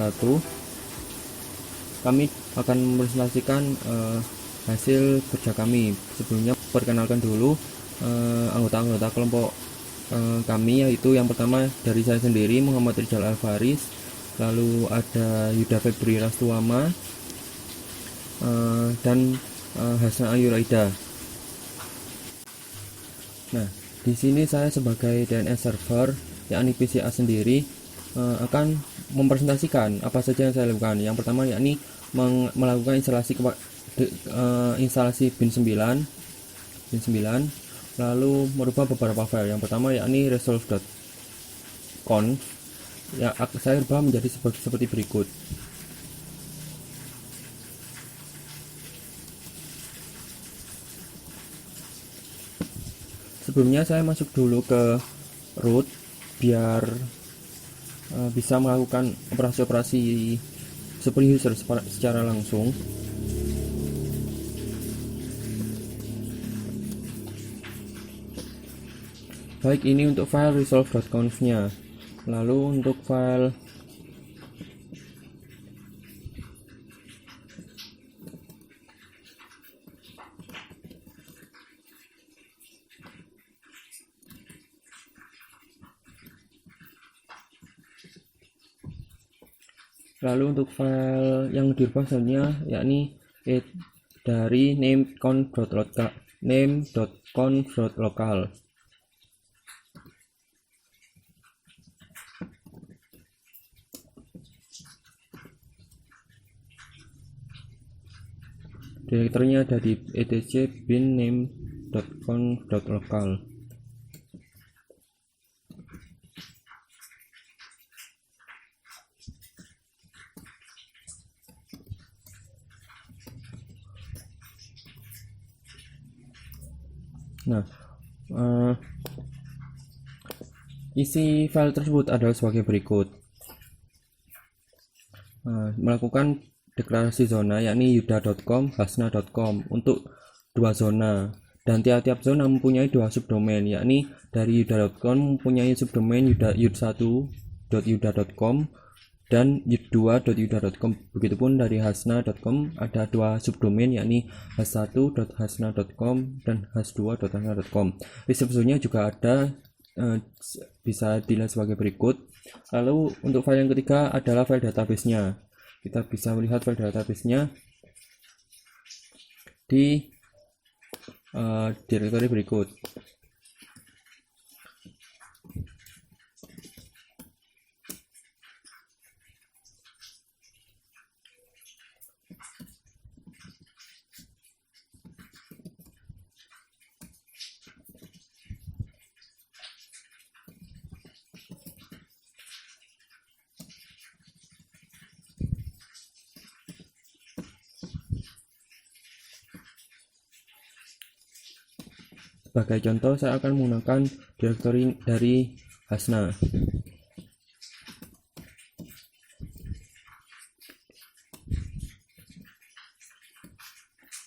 satu kami akan mempresentasikan hasil kerja kami. Sebelumnya perkenalkan dulu anggota-anggota kelompok kami, yaitu yang pertama dari saya sendiri, Muhammad Rizal Alfaris, lalu ada Yuda Febri Rastuama, dan Hasna Ayu Raida. Nah, di sini saya sebagai DNS server, yakni PCA sendiri, akan mempresentasikan apa saja yang saya lakukan. Yang pertama yakni melakukan instalasi bin 9, lalu merubah beberapa file. Yang pertama yakni resolve.conf, ya saya ubah menjadi seperti berikut. Sebelumnya saya masuk dulu ke root biar bisa melakukan operasi-operasi super user secara langsung. Baik, ini untuk file resolve.conf nya. Lalu untuk file yang dirubah selanjutnya yakni dari name.conf.local. Direkturnya ada di etc bin name.conf.local. Nah, isi file tersebut adalah sebagai berikut. Melakukan deklarasi zona yakni yuda.com, hasna.com untuk dua zona, dan tiap-tiap zona mempunyai dua subdomain, yakni dari yuda.com mempunyai subdomain yud1.yuda.com dan yud2.yuda.com. Begitupun dari hasna.com ada dua subdomain, yakni has1.hasna.com dan has2.hasna.com. Deskripsinya juga ada, bisa dilihat sebagai berikut. Lalu untuk file yang ketiga adalah file database-nya. Kita bisa melihat file database-nya di direktori berikut. Sebagai contoh, saya akan menggunakan direktori dari Hasna.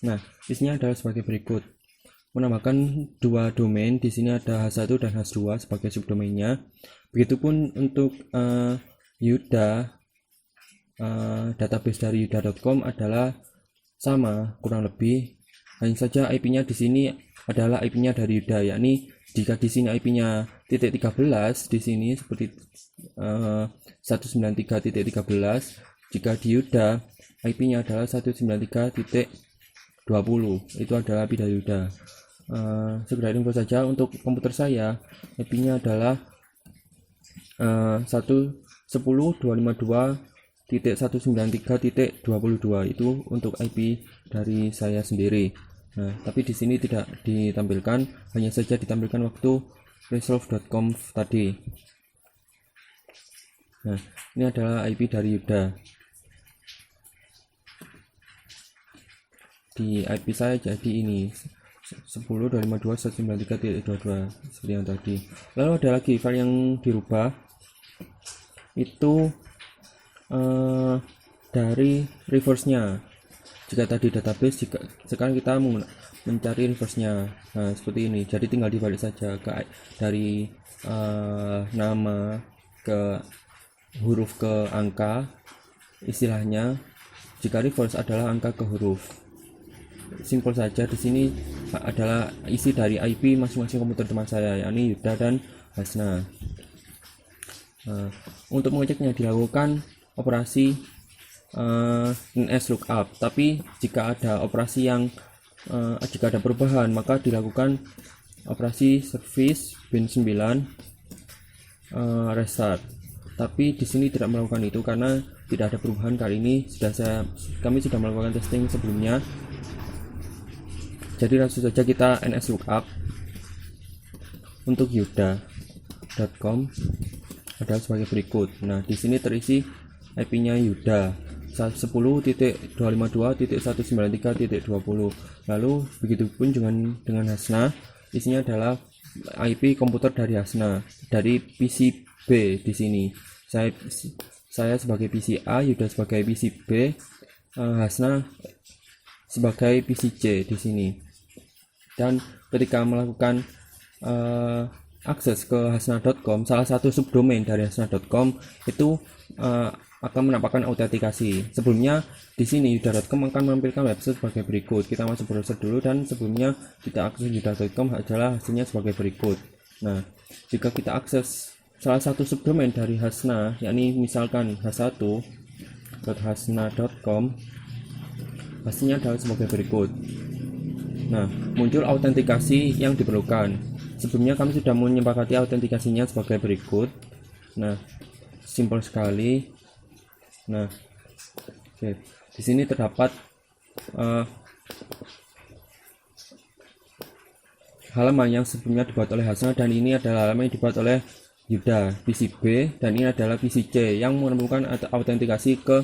Nah, isinya adalah sebagai berikut. Menambahkan dua domain, di sini ada has1 dan has2 sebagai subdomainnya. Begitupun untuk Yuda, database dari yuda.com adalah sama kurang lebih. Hanya saja IP-nya di sini adalah IP-nya dari Yuda, yakni jika di sini IP-nya .13 di sini seperti 193.13, jika di Yuda IP-nya adalah 193.20, itu adalah IP dari Yuda. Sekedar info saja, untuk komputer saya IP-nya adalah 110.252.193.22, itu untuk IP dari saya sendiri. Nah, tapi di sini tidak ditampilkan, hanya saja ditampilkan waktu resolve.conf tadi. Nah, ini adalah IP dari Yuda. Di IP saya jadi ini 10.252.193.22 seperti yang tadi. Lalu ada lagi file yang dirubah, itu dari reverse-nya. Jika tadi database, sekarang kita mencari reverse-nya. Nah, seperti ini. Jadi tinggal dibalik saja dari nama ke huruf ke angka, istilahnya jika reverse adalah angka ke huruf. Simpel saja, di sini adalah isi dari IP masing-masing komputer teman saya, yakni Yuda dan Hasna. Untuk mengeceknya dilakukan operasi NS lookup, tapi jika ada operasi yang jika ada perubahan maka dilakukan operasi service bin 9 restart. Tapi di sini tidak melakukan itu karena tidak ada perubahan. Kali ini kami sudah melakukan testing sebelumnya. Jadi langsung saja kita NS lookup. Untuk yuda.com adalah sebagai berikut. Nah, di sini terisi IP-nya Yuda 10.252.193.20. Lalu begitupun dengan Hasna, isinya adalah IP komputer dari Hasna dari PC B di sini. Saya sebagai PC A, Yuda sebagai PC B, Hasna sebagai PC C di sini. Dan ketika melakukan akses ke hasna.com, salah satu subdomain dari hasna.com itu akan menampakkan autentikasi. Sebelumnya di sini yuda.com akan menampilkan website sebagai berikut. Kita masuk browser dulu dan sebelumnya kita akses yuda.com adalah hasilnya sebagai berikut. Nah, jika kita akses salah satu subdomain dari Hasna, yakni misalkan h1.hasna.com, hasilnya adalah sebagai berikut. Nah, muncul autentikasi yang diperlukan. Sebelumnya kami sudah menyepakati autentikasinya sebagai berikut. Nah, simpel sekali. Nah, oke. Di sini terdapat halaman yang sebelumnya dibuat oleh Hasna, dan ini adalah halaman yang dibuat oleh Yuda PC B, dan ini adalah PC C yang menemukan autentikasi ke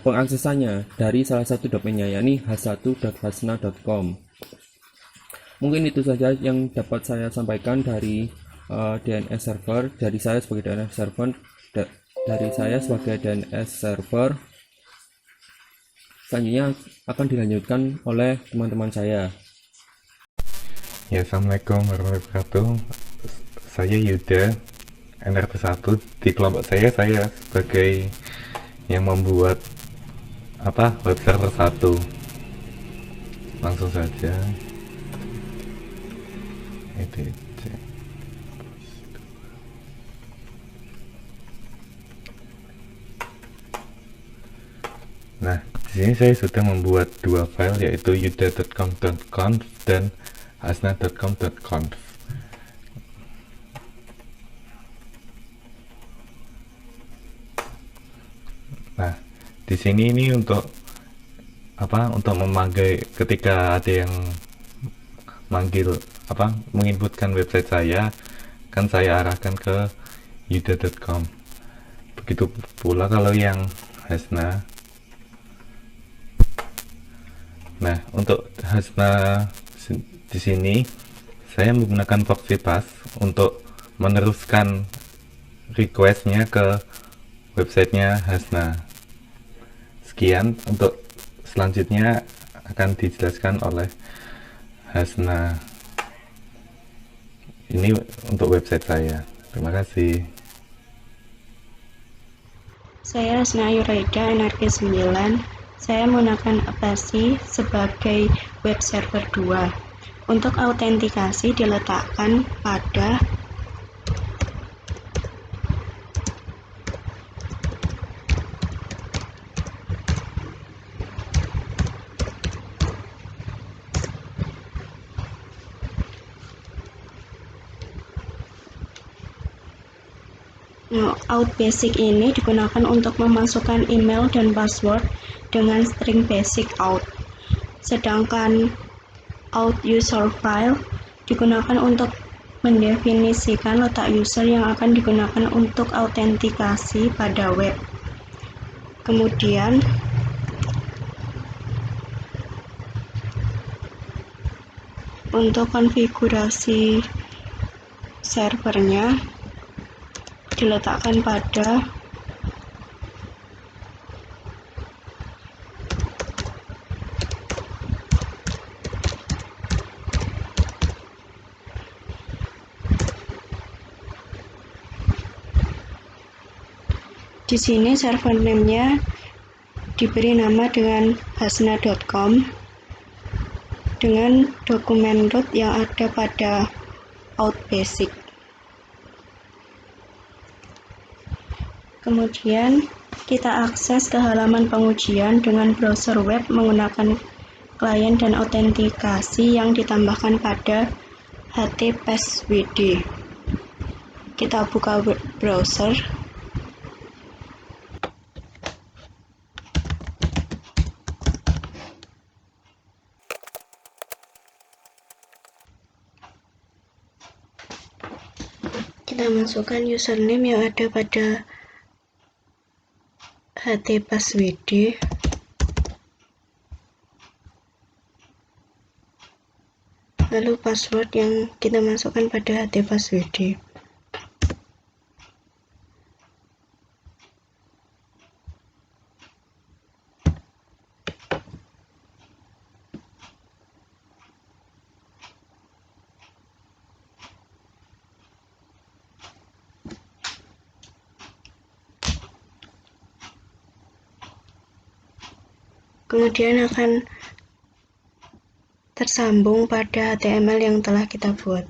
pengaksesannya dari salah satu domainnya, yakni h1.hasna.com. Mungkin itu saja yang dapat saya sampaikan dari DNS server, dari saya sebagai DNS server. Selanjutnya akan dilanjutkan oleh teman-teman saya. Ya, assalamualaikum warahmatullahi wabarakatuh. Saya Yuda, NRT1. Di kelompok saya sebagai yang membuat web server 1. Langsung saja edc. Nah, di sini saya sudah membuat dua file, yaitu yuda.com.conf dan hasna.com.conf. Nah, di sini ini untuk memanggil ketika ada yang menginputkan website saya, kan saya arahkan ke yuda.com. Begitu pula kalau yang Hasna. Nah, untuk Hasna di sini saya menggunakan proxy pass untuk meneruskan requestnya ke websitenya Hasna. Sekian, untuk selanjutnya akan dijelaskan oleh Hasna. Ini untuk website saya. Terima kasih. Saya Hasna Yuraida, NRG 9. Saya menggunakan Apache sebagai web server 2. Untuk autentikasi diletakkan pada out basic ini digunakan untuk memasukkan email dan password dengan string basic out. Sedangkan out user file digunakan untuk mendefinisikan letak user yang akan digunakan untuk autentikasi pada web. Kemudian untuk konfigurasi servernya diletakkan pada di sini server name-nya diberi nama dengan hasna.com dengan dokumen root yang ada pada OutBasic. Kemudian kita akses ke halaman pengujian dengan browser web menggunakan klien dan autentikasi yang ditambahkan pada htpasswd. Kita buka web browser. Kita masukkan username yang ada pada htpasswd. Lalu password yang kita masukkan pada htpasswd. Kemudian akan tersambung pada HTML yang telah kita buat.